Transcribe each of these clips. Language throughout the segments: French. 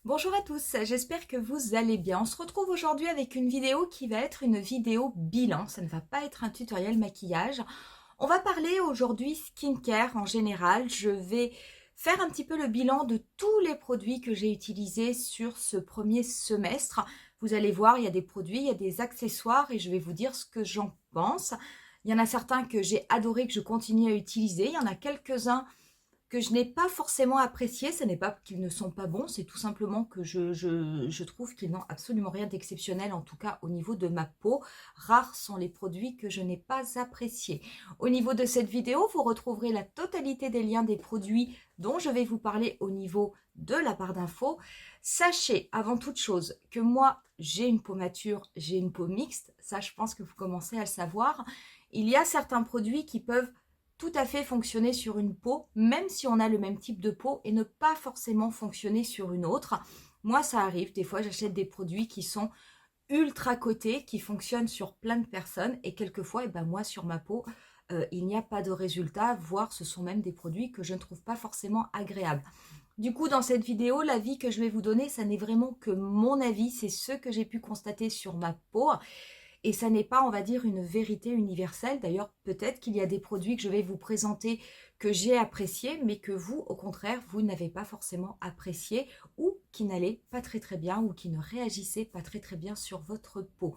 Bonjour à tous, j'espère que vous allez bien. On se retrouve aujourd'hui avec une vidéo qui va être une vidéo bilan. Ça ne va pas être un tutoriel maquillage. On va parler aujourd'hui skincare en général. Je vais faire un petit peu le bilan de tous les produits que j'ai utilisés sur ce premier semestre. Vous allez voir, il y a des produits, il y a des accessoires et je vais vous dire ce que j'en pense. Il y en a certains que j'ai adoré, que je continue à utiliser. Il y en a quelques-uns que je n'ai pas forcément apprécié. Ce n'est pas qu'ils ne sont pas bons, c'est tout simplement que je trouve qu'ils n'ont absolument rien d'exceptionnel, en tout cas au niveau de ma peau. Rares sont les produits que je n'ai pas appréciés. Au niveau de cette vidéo, vous retrouverez la totalité des liens des produits dont je vais vous parler au niveau de la barre d'infos. Sachez avant toute chose que moi, j'ai une peau mature, j'ai une peau mixte. Ça, je pense que vous commencez à le savoir. Il y a certains produits qui peuvent tout à fait fonctionner sur une peau, même si on a le même type de peau, et ne pas forcément fonctionner sur une autre. Moi, ça arrive, des fois j'achète des produits qui sont ultra cotés, qui fonctionnent sur plein de personnes, et quelquefois, moi sur ma peau, il n'y a pas de résultat, voire ce sont même des produits que je ne trouve pas forcément agréables. Du coup, dans cette vidéo, l'avis que je vais vous donner, ça n'est vraiment que mon avis, c'est ce que j'ai pu constater sur ma peau. Et ça n'est pas, on va dire, une vérité universelle. D'ailleurs, peut-être qu'il y a des produits que je vais vous présenter que j'ai appréciés, mais que vous, au contraire, vous n'avez pas forcément apprécié ou qui n'allaient pas très très bien ou qui ne réagissaient pas très très bien sur votre peau.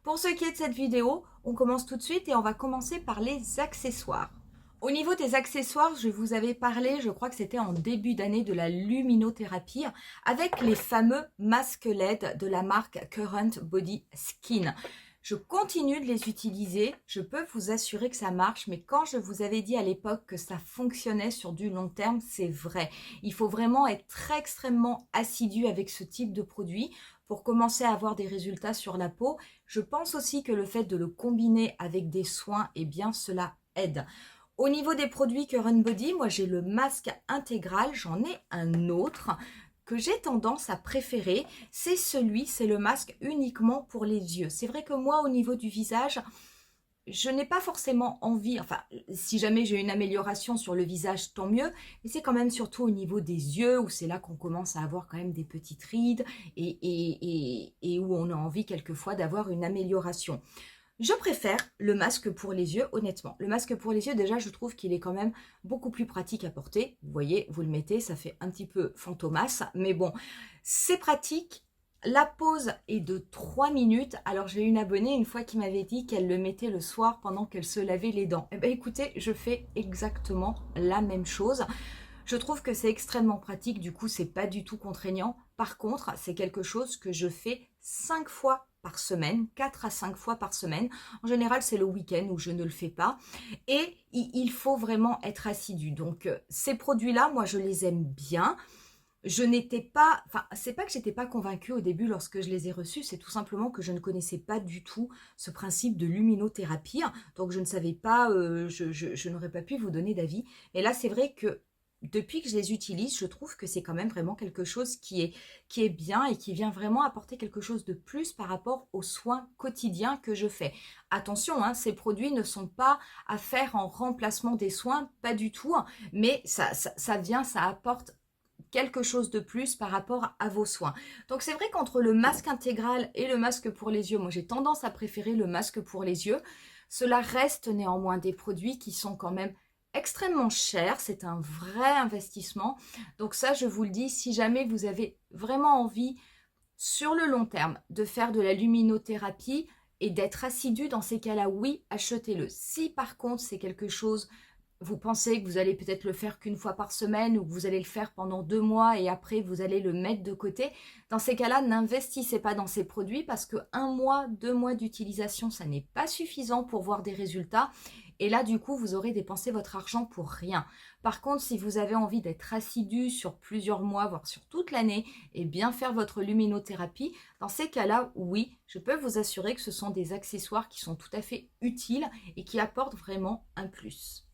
Pour ce qui est de cette vidéo, on commence tout de suite et on va commencer par les accessoires. Au niveau des accessoires, je vous avais parlé, je crois que c'était en début d'année, de la luminothérapie avec les fameux masques LED de la marque Current Body Skin. Je continue de les utiliser, je peux vous assurer que ça marche, mais quand je vous avais dit à l'époque que ça fonctionnait sur du long terme, c'est vrai. Il faut vraiment être extrêmement assidu avec ce type de produit pour commencer à avoir des résultats sur la peau. Je pense aussi que le fait de le combiner avec des soins, eh bien cela aide. Au niveau des produits Current Body, moi j'ai le masque intégral, j'en ai un autre que j'ai tendance à préférer, c'est le masque uniquement pour les yeux. C'est vrai que moi, au niveau du visage, je n'ai pas forcément envie, enfin, si jamais j'ai une amélioration sur le visage, tant mieux, mais c'est quand même surtout au niveau des yeux, où c'est là qu'on commence à avoir quand même des petites rides et où on a envie quelquefois d'avoir une amélioration. Je préfère le masque pour les yeux, honnêtement. Le masque pour les yeux, déjà, je trouve qu'il est quand même beaucoup plus pratique à porter. Vous voyez, vous le mettez, ça fait un petit peu fantomas, mais bon, c'est pratique. La pause est de 3 minutes. Alors, j'ai une abonnée une fois qui m'avait dit qu'elle le mettait le soir pendant qu'elle se lavait les dents. Eh bien, écoutez, je fais exactement la même chose. Je trouve que c'est extrêmement pratique, du coup, c'est pas du tout contraignant. Par contre, c'est quelque chose que je fais 5 fois par semaine, 4 à 5 fois par semaine. En général, c'est le week-end où je ne le fais pas. Et il faut vraiment être assidu. Donc, ces produits-là, moi, je les aime bien. Je n'étais pas, enfin, c'est pas que j'étais pas convaincue au début lorsque je les ai reçus, c'est tout simplement que je ne connaissais pas du tout ce principe de luminothérapie. Donc, je ne savais pas, je n'aurais pas pu vous donner d'avis. Et là, c'est vrai que depuis que je les utilise, je trouve que c'est quand même vraiment quelque chose qui est bien et qui vient vraiment apporter quelque chose de plus par rapport aux soins quotidiens que je fais. Attention, hein, ces produits ne sont pas à faire en remplacement des soins, pas du tout, hein, mais ça vient, ça apporte quelque chose de plus par rapport à vos soins. Donc c'est vrai qu'entre le masque intégral et le masque pour les yeux, moi j'ai tendance à préférer le masque pour les yeux. Cela reste néanmoins des produits qui sont quand même extrêmement chers, c'est un vrai investissement. Donc ça, je vous le dis, si jamais vous avez vraiment envie sur le long terme de faire de la luminothérapie et d'être assidu dans ces cas-là, oui, achetez-le. Si par contre c'est quelque chose, vous pensez que vous allez peut-être le faire qu'une fois par semaine ou que vous allez le faire pendant 2 mois et après vous allez le mettre de côté, dans ces cas-là, n'investissez pas dans ces produits parce que 1 mois, 2 mois d'utilisation, ça n'est pas suffisant pour voir des résultats. Et là, du coup, vous aurez dépensé votre argent pour rien. Par contre, si vous avez envie d'être assidu sur plusieurs mois, voire sur toute l'année, et bien faire votre luminothérapie, dans ces cas-là, oui, je peux vous assurer que ce sont des accessoires qui sont tout à fait utiles et qui apportent vraiment un plus.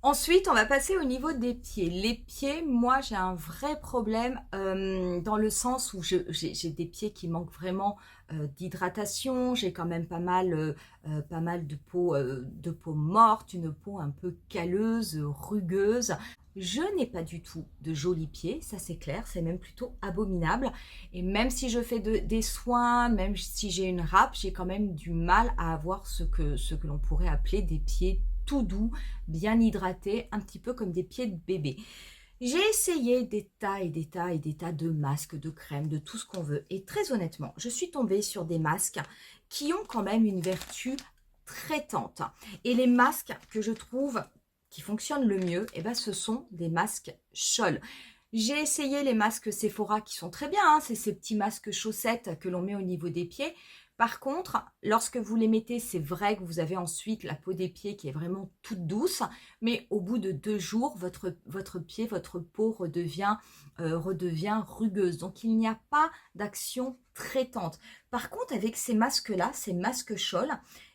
Ensuite, on va passer au niveau des pieds. Les pieds, moi, j'ai un vrai problème dans le sens où j'ai des pieds qui manquent vraiment d'hydratation. J'ai quand même pas mal de peau morte, une peau un peu calleuse, rugueuse. Je n'ai pas du tout de jolis pieds, ça c'est clair, c'est même plutôt abominable. Et même si je fais des soins, même si j'ai une râpe, j'ai quand même du mal à avoir ce que l'on pourrait appeler des pieds tout doux, bien hydratés, un petit peu comme des pieds de bébé. J'ai essayé des tas et des tas et des tas de masques, de crèmes, de tout ce qu'on veut. Et très honnêtement, je suis tombée sur des masques qui ont quand même une vertu traitante. Et les masques que je trouve qui fonctionnent le mieux, eh ben, ce sont des masques Scholl. J'ai essayé les masques Sephora qui sont très bien, hein, c'est ces petits masques chaussettes que l'on met au niveau des pieds. Par contre, lorsque vous les mettez, c'est vrai que vous avez ensuite la peau des pieds qui est vraiment toute douce, mais au bout de 2 jours, votre pied, votre peau redevient rugueuse. Donc, il n'y a pas d'action traitante. Par contre, avec ces masques-là, ces masques Scholl,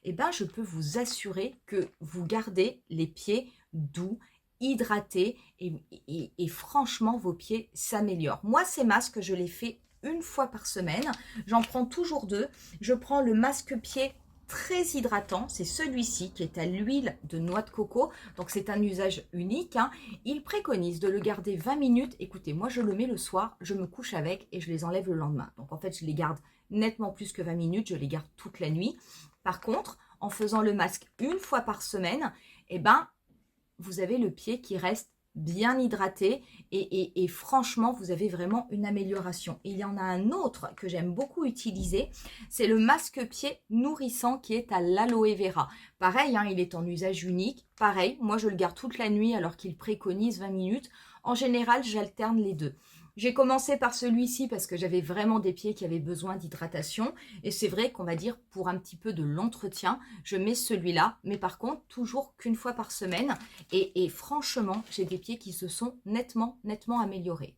eh ben, je peux vous assurer que vous gardez les pieds doux, hydratés et franchement, vos pieds s'améliorent. Moi, ces masques, je les fais une fois par semaine. J'en prends toujours 2. Je prends le masque pied très hydratant, c'est celui-ci qui est à l'huile de noix de coco, donc c'est un usage unique, hein. Il préconise de le garder 20 minutes. Écoutez, moi je le mets le soir, je me couche avec et je les enlève le lendemain. Donc en fait, je les garde nettement plus que 20 minutes, je les garde toute la nuit. Par contre, en faisant le masque une fois par semaine, eh ben, vous avez le pied qui reste bien hydraté et franchement, vous avez vraiment une amélioration. Il y en a un autre que j'aime beaucoup utiliser, c'est le masque pied nourrissant qui est à l'aloe vera. Pareil, hein, il est en usage unique. Pareil, moi je le garde toute la nuit alors qu'il préconise 20 minutes. En général, j'alterne les deux. J'ai commencé par celui-ci parce que j'avais vraiment des pieds qui avaient besoin d'hydratation. Et c'est vrai qu'on va dire pour un petit peu de l'entretien, je mets celui-là. Mais par contre, toujours qu'une fois par semaine. Et franchement, j'ai des pieds qui se sont nettement améliorés.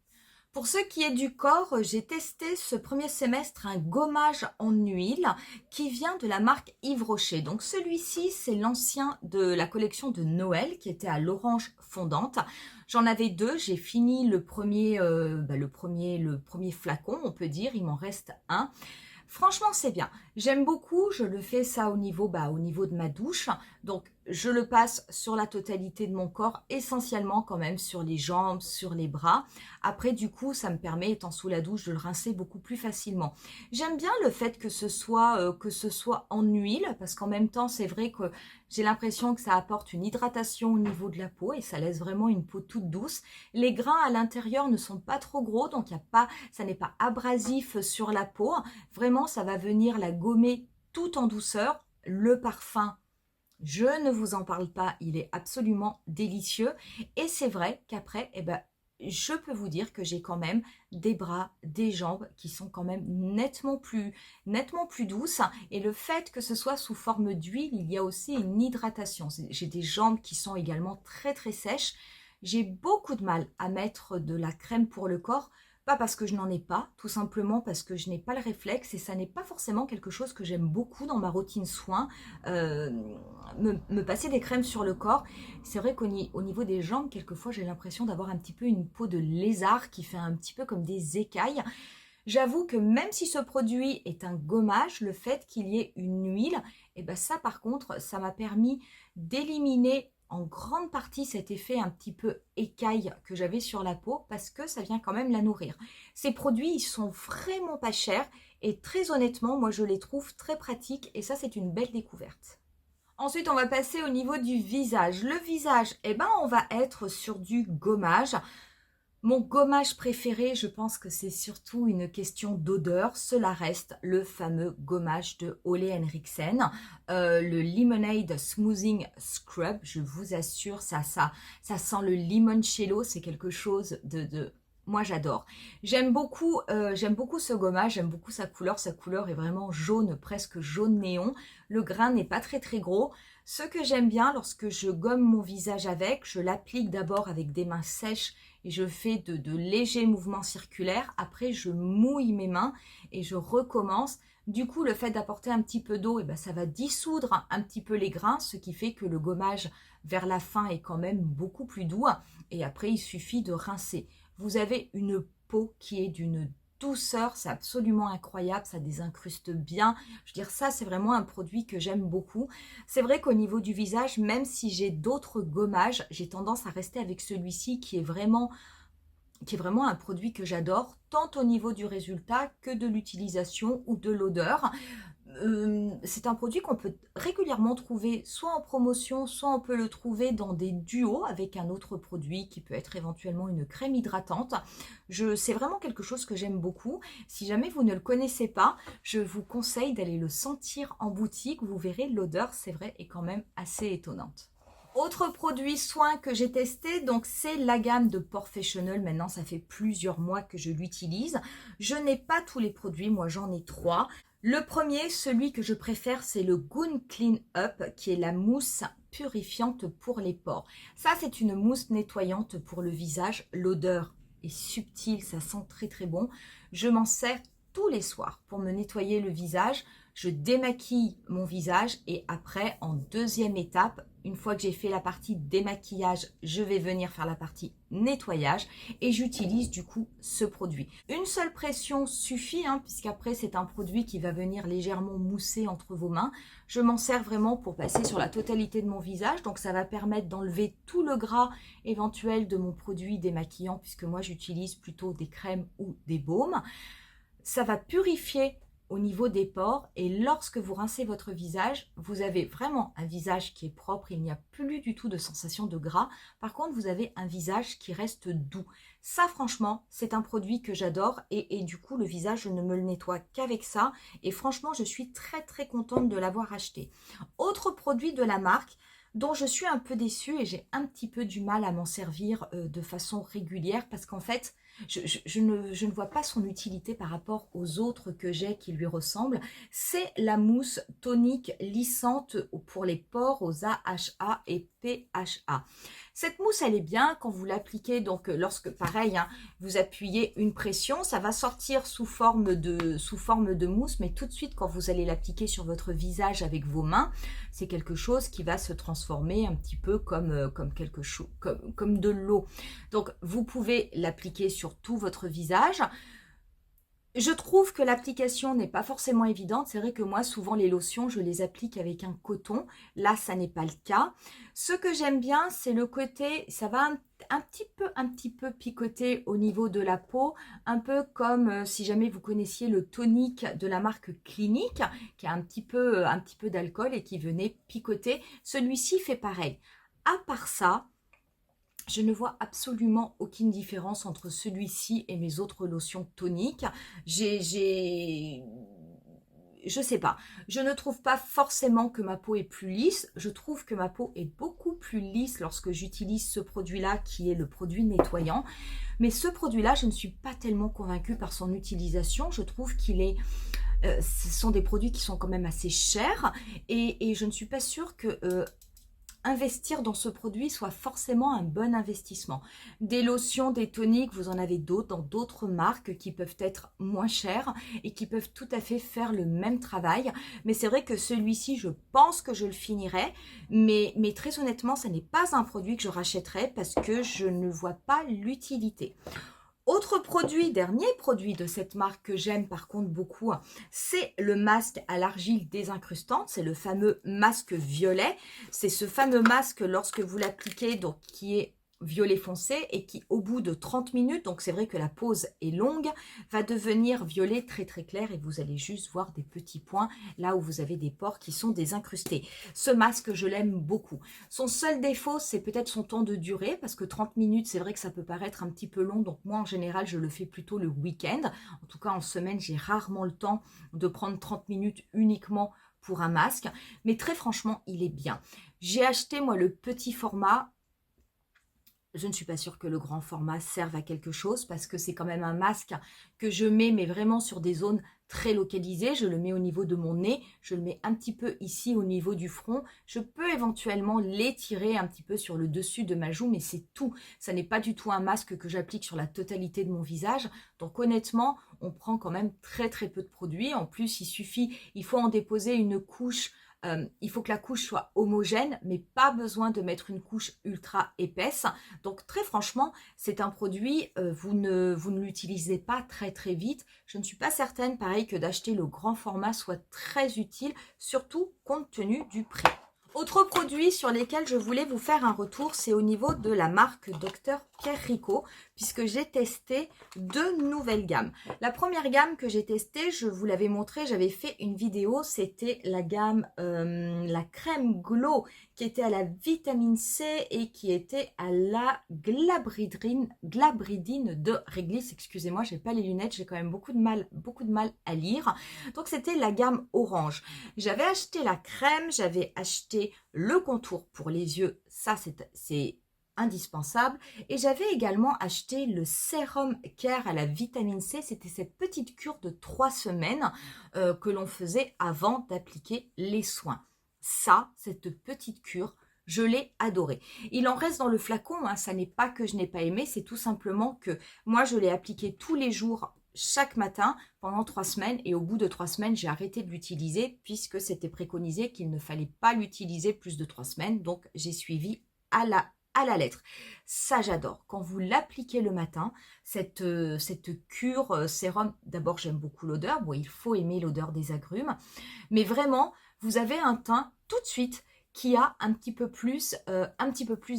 Pour ce qui est du corps, j'ai testé ce premier semestre un gommage en huile qui vient de la marque Yves Rocher. Donc celui-ci, c'est l'ancien de la collection de Noël qui était à l'orange fondante. J'en avais 2, j'ai fini le premier flacon, on peut dire, il m'en reste un. Franchement, c'est bien. J'aime beaucoup, je le fais ça au niveau de ma douche. Donc, je le passe sur la totalité de mon corps, essentiellement quand même sur les jambes, sur les bras. Après, du coup, ça me permet, étant sous la douche, de le rincer beaucoup plus facilement. J'aime bien le fait que ce soit en huile, parce qu'en même temps, c'est vrai que j'ai l'impression que ça apporte une hydratation au niveau de la peau et ça laisse vraiment une peau toute douce. Les grains à l'intérieur ne sont pas trop gros, donc ça n'est pas abrasif sur la peau. Vraiment, ça va venir la gommer tout en douceur. Le parfum, je ne vous en parle pas, il est absolument délicieux. Et c'est vrai qu'après, eh ben, je peux vous dire que j'ai quand même des bras, des jambes qui sont quand même nettement plus douces. Et le fait que ce soit sous forme d'huile, il y a aussi une hydratation. J'ai des jambes qui sont également très sèches. J'ai beaucoup de mal à mettre de la crème pour le corps. Pas parce que je n'en ai pas, tout simplement parce que je n'ai pas le réflexe et ça n'est pas forcément quelque chose que j'aime beaucoup dans ma routine soin, me passer des crèmes sur le corps. C'est vrai qu'au niveau des jambes, quelquefois j'ai l'impression d'avoir un petit peu une peau de lézard qui fait un petit peu comme des écailles. J'avoue que même si ce produit est un gommage, le fait qu'il y ait une huile, et ben ça par contre, ça m'a permis d'éliminer en grande partie cet effet un petit peu écaille que j'avais sur la peau parce que ça vient quand même la nourrir. Ces produits, ils sont vraiment pas chers et très honnêtement, moi je les trouve très pratiques et ça c'est une belle découverte. Ensuite, on va passer au niveau du visage. Le visage, eh ben, on va être sur du gommage. Mon gommage préféré, je pense que c'est surtout une question d'odeur. Cela reste le fameux gommage de Ole Henriksen, le Lemonade Smoothing Scrub. Je vous assure, ça sent le limoncello. C'est quelque chose de moi, j'adore. J'aime beaucoup ce gommage. J'aime beaucoup sa couleur. Sa couleur est vraiment jaune, presque jaune néon. Le grain n'est pas très gros. Ce que j'aime bien lorsque je gomme mon visage avec, je l'applique d'abord avec des mains sèches et je fais de légers mouvements circulaires. Après, je mouille mes mains et je recommence. Du coup, le fait d'apporter un petit peu d'eau, ça va dissoudre un petit peu les grains, ce qui fait que le gommage vers la fin est quand même beaucoup plus doux. Et après, il suffit de rincer. Vous avez une peau qui est d'une douceur, c'est absolument incroyable, ça désincruste bien. Je veux dire, ça, c'est vraiment un produit que j'aime beaucoup. C'est vrai qu'au niveau du visage, même si j'ai d'autres gommages, j'ai tendance à rester avec celui-ci qui est vraiment un produit que j'adore, tant au niveau du résultat que de l'utilisation ou de l'odeur. C'est un produit qu'on peut régulièrement trouver soit en promotion, soit on peut le trouver dans des duos avec un autre produit qui peut être éventuellement une crème hydratante. C'est vraiment quelque chose que j'aime beaucoup. Si jamais vous ne le connaissez pas, je vous conseille d'aller le sentir en boutique. Vous verrez, l'odeur, c'est vrai, est quand même assez étonnante. Autre produit soin que j'ai testé, donc c'est la gamme de Porefessional. Maintenant, ça fait plusieurs mois que je l'utilise. Je n'ai pas tous les produits, moi j'en ai 3. Le premier, celui que je préfère, c'est le Goon Clean Up, qui est la mousse purifiante pour les pores. Ça, c'est une mousse nettoyante pour le visage. L'odeur est subtile, ça sent très très bon. Je m'en sers tous les soirs pour me nettoyer le visage. Je démaquille mon visage et après, en deuxième étape, une fois que j'ai fait la partie démaquillage, je vais venir faire la partie nettoyage et j'utilise du coup ce produit. Une seule pression suffit, puisqu'après c'est un produit qui va venir légèrement mousser entre vos mains. Je m'en sers vraiment pour passer sur la totalité de mon visage, donc ça va permettre d'enlever tout le gras éventuel de mon produit démaquillant, puisque moi j'utilise plutôt des crèmes ou des baumes. Ça va purifier au niveau des pores et lorsque vous rincez votre visage, vous avez vraiment un visage qui est propre, il n'y a plus du tout de sensation de gras. Par contre, vous avez un visage qui reste doux. Ça, franchement, c'est un produit que j'adore et du coup, le visage, je ne me le nettoie qu'avec ça et franchement, je suis très très contente de l'avoir acheté. Autre produit de la marque dont je suis un peu déçue et j'ai un petit peu du mal à m'en servir de façon régulière parce qu'en fait, je ne vois pas son utilité par rapport aux autres que j'ai qui lui ressemblent. C'est la mousse tonique lissante pour les pores aux AHA et PHA. Cette mousse, elle est bien quand vous l'appliquez, donc lorsque, pareil, vous appuyez une pression, ça va sortir sous forme de mousse, mais tout de suite, quand vous allez l'appliquer sur votre visage avec vos mains, c'est quelque chose qui va se transformer un petit peu comme quelque chose, comme de l'eau. Donc, vous pouvez l'appliquer sur tout votre visage. Je trouve que l'application n'est pas forcément évidente. C'est vrai que moi, souvent, les lotions, je les applique avec un coton. Là, ça n'est pas le cas. Ce que j'aime bien, c'est le côté, ça va un petit peu picoter au niveau de la peau. Un peu comme si jamais vous connaissiez le tonique de la marque Clinique, qui a un petit peu d'alcool et qui venait picoter. Celui-ci fait pareil. À part ça, je ne vois absolument aucune différence entre celui-ci et mes autres lotions toniques. Je sais pas. Je ne trouve pas forcément que ma peau est plus lisse. Je trouve que ma peau est beaucoup plus lisse lorsque j'utilise ce produit-là qui est le produit nettoyant. Mais ce produit-là, je ne suis pas tellement convaincue par son utilisation. Je trouve qu'il est... ce sont des produits qui sont quand même assez chers et je ne suis pas sûre que... investir dans ce produit soit forcément un bon investissement. Des lotions, des toniques, vous en avez d'autres dans d'autres marques qui peuvent être moins chères et qui peuvent tout à fait faire le même travail. Mais c'est vrai que celui-ci, je pense que je le finirai. Mais très honnêtement, ce n'est pas un produit que je rachèterai parce que je ne vois pas l'utilité. Autre produit, dernier produit de cette marque que j'aime par contre beaucoup, c'est le masque à l'argile désincrustante. C'est le fameux masque violet. C'est ce fameux masque lorsque vous l'appliquez, donc qui est violet foncé et qui au bout de 30 minutes, donc c'est vrai que la pause est longue, va devenir violet très très clair et vous allez juste voir des petits points là où vous avez des pores qui sont désincrustés. Ce masque, je l'aime beaucoup. Son seul défaut, c'est peut-être son temps de durée parce que 30 minutes, c'est vrai que ça peut paraître un petit peu long, donc moi en général, je le fais plutôt le week-end. En tout cas, en semaine, j'ai rarement le temps de prendre 30 minutes uniquement pour un masque, mais très franchement, il est bien. J'ai acheté moi le petit format. Je ne suis pas sûre que le grand format serve à quelque chose parce que c'est quand même un masque que je mets mais vraiment sur des zones très localisées. Je le mets au niveau de mon nez, je le mets un petit peu ici au niveau du front. Je peux éventuellement l'étirer un petit peu sur le dessus de ma joue mais c'est tout. Ça n'est pas du tout un masque que j'applique sur la totalité de mon visage. Donc honnêtement, on prend quand même très très peu de produits. En plus, il faut en déposer une couche Il faut que la couche soit homogène, mais pas besoin de mettre une couche ultra épaisse. Donc très franchement, c'est un produit, vous ne l'utilisez pas très très vite. Je ne suis pas certaine, pareil, que d'acheter le grand format soit très utile, surtout compte tenu du prix. Autre produit sur lesquels je voulais vous faire un retour, c'est au niveau de la marque Dr Pierrico, puisque j'ai testé deux nouvelles gammes. La première gamme que j'ai testée, je vous l'avais montré, j'avais fait une vidéo, c'était la gamme, la crème Glow, qui était à la vitamine C et qui était à la glabridine de réglisse. Excusez-moi, j'ai pas les lunettes, j'ai quand même beaucoup de mal à lire. Donc c'était la gamme orange. J'avais acheté la crème, j'avais acheté le contour pour les yeux, ça c'est indispensable, et j'avais également acheté le sérum Care à la vitamine C. C'était cette petite cure de 3 semaines que l'on faisait avant d'appliquer les soins. Ça, cette petite cure, je l'ai adorée. Il en reste dans le flacon, hein, ça n'est pas que je n'ai pas aimé, c'est tout simplement que moi je l'ai appliqué tous les jours chaque matin pendant 3 semaines, et au bout de 3 semaines j'ai arrêté de l'utiliser puisque c'était préconisé qu'il ne fallait pas l'utiliser plus de 3 semaines, donc j'ai suivi à la lettre. Ça j'adore. Quand vous l'appliquez le matin, cette cure sérum, d'abord j'aime beaucoup l'odeur, bon il faut aimer l'odeur des agrumes, mais vraiment vous avez un teint tout de suite qui a un petit peu plus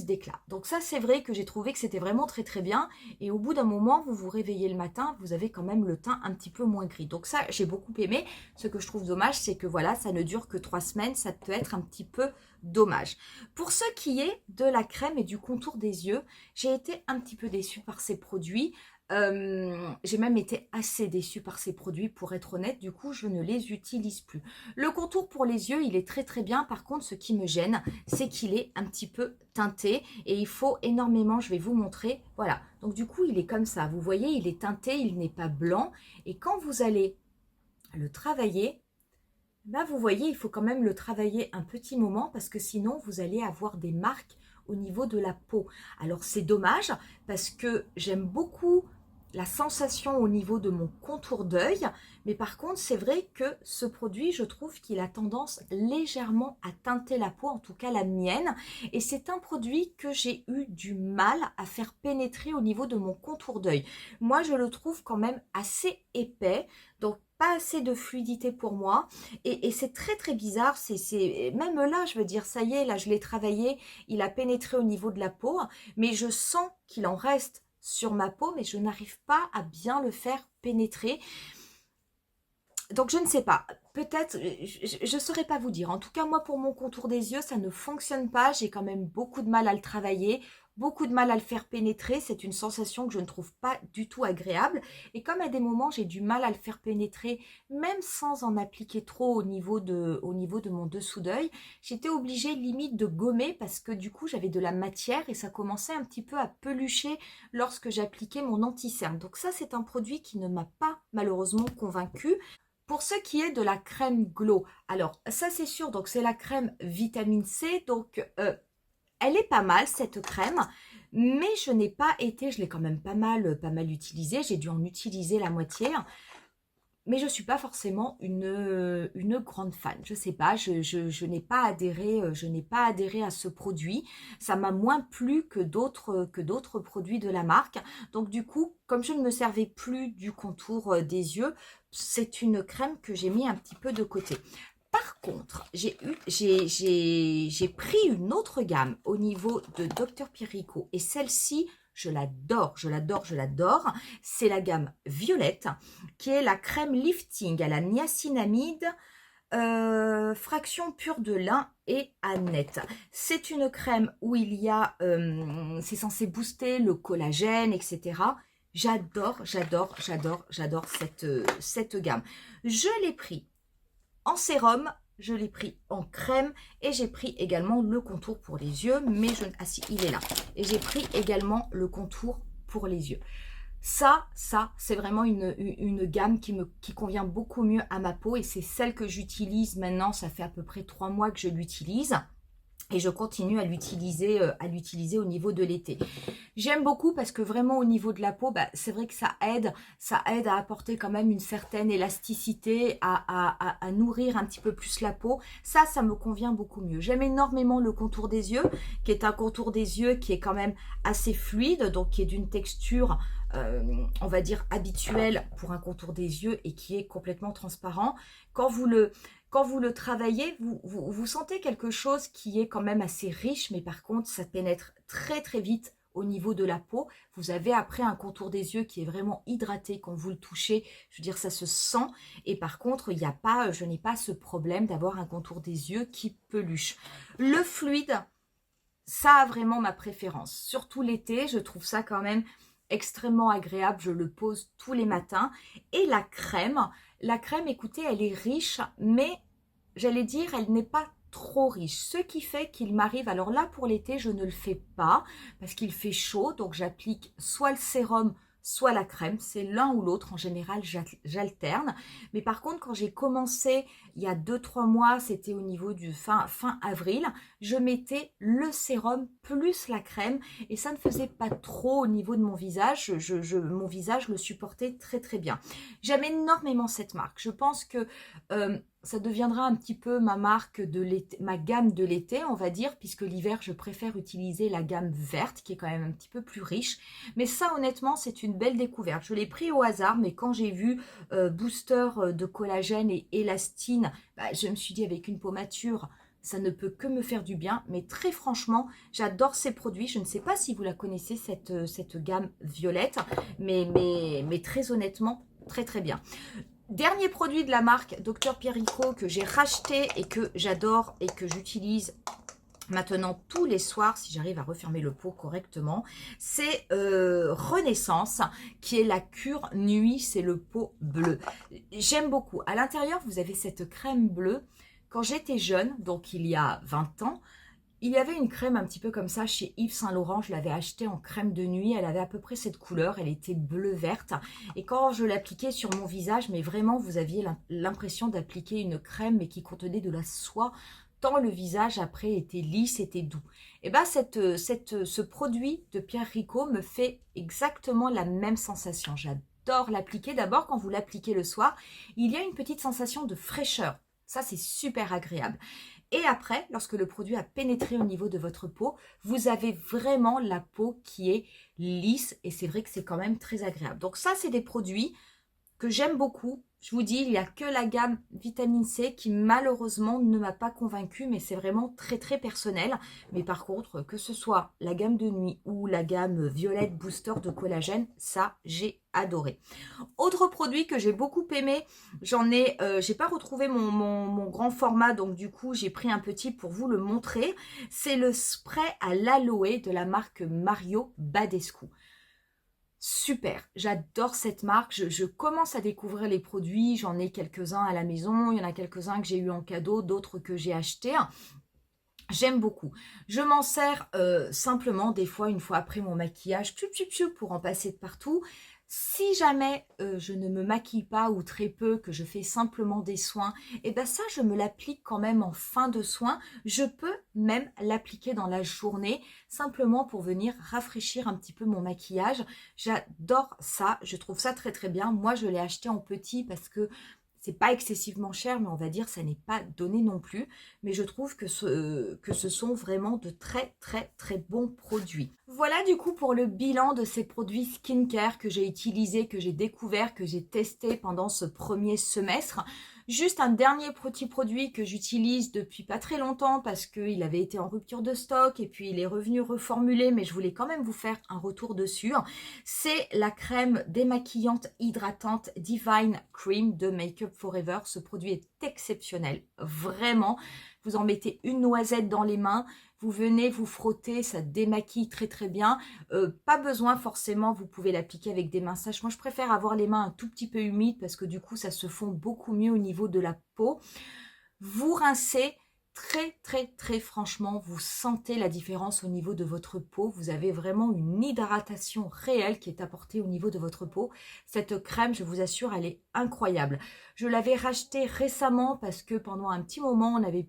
d'éclat. Donc ça c'est vrai que j'ai trouvé que c'était vraiment très très bien, et au bout d'un moment vous vous réveillez le matin, vous avez quand même le teint un petit peu moins gris. Donc ça j'ai beaucoup aimé. Ce que je trouve dommage, c'est que voilà, ça ne dure que 3 semaines, ça peut être un petit peu dommage. Pour ce qui est de la crème et du contour des yeux, j'ai été un petit peu déçue par ces produits. J'ai même été assez déçue par ces produits, pour être honnête. Du coup je ne les utilise plus. Le contour pour les yeux, il est très très bien. Par contre ce qui me gêne, c'est qu'il est un petit peu teinté, et il faut énormément, je vais vous montrer, voilà, donc du coup il est comme ça, vous voyez, il est teinté, il n'est pas blanc, et quand vous allez le travailler, ben vous voyez, il faut quand même le travailler un petit moment, parce que sinon vous allez avoir des marques au niveau de la peau. Alors c'est dommage, parce que j'aime beaucoup la sensation au niveau de mon contour d'œil, mais par contre c'est vrai que ce produit, je trouve qu'il a tendance légèrement à teinter la peau, en tout cas la mienne, et c'est un produit que j'ai eu du mal à faire pénétrer au niveau de mon contour d'œil. Moi je le trouve quand même assez épais, donc pas assez de fluidité pour moi, et c'est très très bizarre. C'est même là, je veux dire, ça y est, là je l'ai travaillé, il a pénétré au niveau de la peau, mais je sens qu'il en reste sur ma peau, mais je n'arrive pas à bien le faire pénétrer. Donc je ne sais pas, peut-être, je ne saurais pas vous dire. En tout cas, moi pour mon contour des yeux, ça ne fonctionne pas. J'ai quand même beaucoup de mal à le travailler, beaucoup de mal à le faire pénétrer. C'est une sensation que je ne trouve pas du tout agréable. Et comme à des moments, j'ai du mal à le faire pénétrer, même sans en appliquer trop au niveau de mon dessous d'œil, j'étais obligée limite de gommer, parce que du coup, j'avais de la matière et ça commençait un petit peu à pelucher lorsque j'appliquais mon anti-cerne. Donc ça, c'est un produit qui ne m'a pas malheureusement convaincue. Pour ce qui est de la crème Glow, alors ça c'est sûr, donc c'est la crème vitamine C, donc elle est pas mal cette crème, mais je n'ai pas été, je l'ai quand même pas mal utilisée, j'ai dû en utiliser la moitié, mais je ne suis pas forcément une grande fan. Je ne sais pas, je n'ai pas adhéré à ce produit. Ça m'a moins plu que d'autres produits de la marque. Donc du coup, comme je ne me servais plus du contour des yeux, c'est une crème que j'ai mis un petit peu de côté. Par contre, j'ai pris une autre gamme au niveau de Dr Pierrico, et celle-ci, je l'adore, je l'adore, je l'adore. C'est la gamme violette, qui est la crème lifting à la niacinamide, fraction pure de lin et annette. C'est une crème où il y a, c'est censé booster le collagène, etc. J'adore, j'adore, j'adore, j'adore cette gamme. Je l'ai pris en sérum, je l'ai pris en crème, et j'ai pris également le contour pour les yeux, mais ah si, il est là. Et j'ai pris également le contour pour les yeux. Ça c'est vraiment une gamme qui convient beaucoup mieux à ma peau, et c'est celle que j'utilise maintenant. Ça fait à peu près 3 mois que je l'utilise. Et je continue à l'utiliser au niveau de l'été. J'aime beaucoup parce que vraiment au niveau de la peau, bah, c'est vrai que ça aide à apporter quand même une certaine élasticité, à nourrir un petit peu plus la peau. Ça me convient beaucoup mieux. J'aime énormément le contour des yeux, qui est un contour des yeux qui est quand même assez fluide, donc qui est d'une texture, on va dire, habituelle pour un contour des yeux et qui est complètement transparent. Quand vous le travaillez, vous sentez quelque chose qui est quand même assez riche, mais par contre, ça pénètre très très vite au niveau de la peau. Vous avez après un contour des yeux qui est vraiment hydraté quand vous le touchez. Je veux dire, ça se sent. Et par contre, je n'ai pas ce problème d'avoir un contour des yeux qui peluche. Le fluide, ça a vraiment ma préférence. Surtout l'été, je trouve ça quand même extrêmement agréable. Je le pose tous les matins. Et la crème, écoutez, elle est riche, mais j'allais dire, elle n'est pas trop riche. Ce qui fait qu'il m'arrive, alors là pour l'été, je ne le fais pas parce qu'il fait chaud. Donc j'applique soit le sérum, soit la crème. C'est l'un ou l'autre. En général, j'alterne. Mais par contre, quand j'ai commencé il y a 2-3 mois, c'était au niveau du fin avril, je mettais le sérum plus la crème et ça ne faisait pas trop au niveau de mon visage. Mon visage le supportait très très bien. J'aime énormément cette marque. Je pense que ça deviendra un petit peu ma marque de l'été, ma gamme de l'été, on va dire, puisque l'hiver, je préfère utiliser la gamme verte, qui est quand même un petit peu plus riche. Mais ça, honnêtement, c'est une belle découverte. Je l'ai pris au hasard, mais quand j'ai vu booster de collagène et élastine, bah, je me suis dit, avec une peau mature, ça ne peut que me faire du bien. Mais très franchement, j'adore ces produits. Je ne sais pas si vous la connaissez, cette gamme violette, mais très honnêtement, très très bien. Dernier produit de la marque Dr Pierrico que j'ai racheté et que j'adore et que j'utilise maintenant tous les soirs, si j'arrive à refermer le pot correctement, c'est Renaissance, qui est la cure nuit, c'est le pot bleu. J'aime beaucoup. À l'intérieur, vous avez cette crème bleue. Quand j'étais jeune, donc il y a 20 ans, il y avait une crème un petit peu comme ça chez Yves Saint Laurent, je l'avais achetée en crème de nuit, elle avait à peu près cette couleur, elle était bleu-verte. Et quand je l'appliquais sur mon visage, mais vraiment vous aviez l'impression d'appliquer une crème mais qui contenait de la soie, tant le visage après était lisse, était doux. Et bien ce produit de Pierrico me fait exactement la même sensation. J'adore l'appliquer. D'abord quand vous l'appliquez le soir, il y a une petite sensation de fraîcheur. Ça c'est super agréable. Et après, lorsque le produit a pénétré au niveau de votre peau, vous avez vraiment la peau qui est lisse et c'est vrai que c'est quand même très agréable. Donc ça, c'est des produits que j'aime beaucoup. Je vous dis, il n'y a que la gamme vitamine C qui malheureusement ne m'a pas convaincue, mais c'est vraiment très très personnel. Mais par contre, que ce soit la gamme de nuit ou la gamme violette booster de collagène, ça j'ai adoré. Autre produit que j'ai beaucoup aimé, j'ai pas retrouvé mon grand format, donc du coup j'ai pris un petit pour vous le montrer. C'est le spray à l'aloe de la marque Mario Badescu. Super, j'adore cette marque, je commence à découvrir les produits, j'en ai quelques-uns à la maison, il y en a quelques-uns que j'ai eu en cadeau, d'autres que j'ai achetés. J'aime beaucoup. Je m'en sers simplement des fois, une fois après mon maquillage, pour en passer de partout. Si jamais je ne me maquille pas ou très peu, que je fais simplement des soins, et ben ça, je me l'applique quand même en fin de soin. Je peux même l'appliquer dans la journée, simplement pour venir rafraîchir un petit peu mon maquillage. J'adore ça, je trouve ça très très bien. Moi, je l'ai acheté en petit parce que c'est pas excessivement cher, mais on va dire ça n'est pas donné non plus. Mais je trouve que ce sont vraiment de très très très bons produits. Voilà du coup pour le bilan de ces produits skincare que j'ai utilisés, que j'ai découvert, que j'ai testé pendant ce premier semestre. Juste un dernier petit produit que j'utilise depuis pas très longtemps parce qu'il avait été en rupture de stock et puis il est revenu reformulé, mais je voulais quand même vous faire un retour dessus. C'est la crème démaquillante hydratante Divine Cream de Make Up Forever. Ce produit est exceptionnel, vraiment. Vous en mettez une noisette dans les mains, vous venez vous frotter, ça démaquille très très bien. Pas besoin forcément, vous pouvez l'appliquer avec des mains sèches. Moi je préfère avoir les mains un tout petit peu humides parce que du coup ça se fond beaucoup mieux au niveau de la peau. Vous rincez très franchement, vous sentez la différence au niveau de votre peau. Vous avez vraiment une hydratation réelle qui est apportée au niveau de votre peau. Cette crème, je vous assure, elle est incroyable. Je l'avais rachetée récemment parce que pendant un petit moment, on n'avait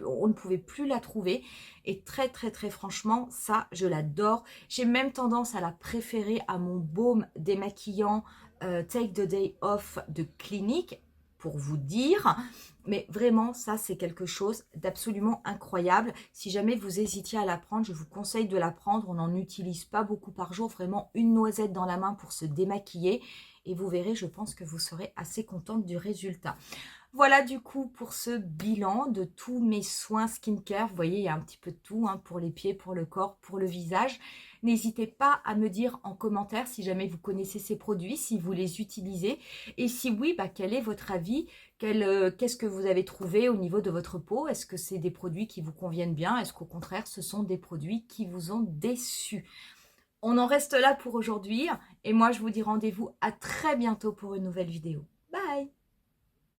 on ne pouvait plus la trouver. Et très franchement, ça, je l'adore. J'ai même tendance à la préférer à mon baume démaquillant Take the Day Off de Clinique, pour vous dire. Mais vraiment, ça, c'est quelque chose d'absolument incroyable. Si jamais vous hésitiez à la prendre, je vous conseille de la prendre. On n'en utilise pas beaucoup par jour. Vraiment, une noisette dans la main pour se démaquiller. Et vous verrez, je pense que vous serez assez contente du résultat. Voilà du coup pour ce bilan de tous mes soins skincare. Vous voyez, il y a un petit peu de tout, hein, pour les pieds, pour le corps, pour le visage. N'hésitez pas à me dire en commentaire si jamais vous connaissez ces produits, si vous les utilisez. Et si oui, quel est votre avis? Qu'est-ce que vous avez trouvé au niveau de votre peau? Est-ce que c'est des produits qui vous conviennent bien? Est-ce qu'au contraire, ce sont des produits qui vous ont déçu? On en reste là pour aujourd'hui. Et moi, je vous dis rendez-vous à très bientôt pour une nouvelle vidéo.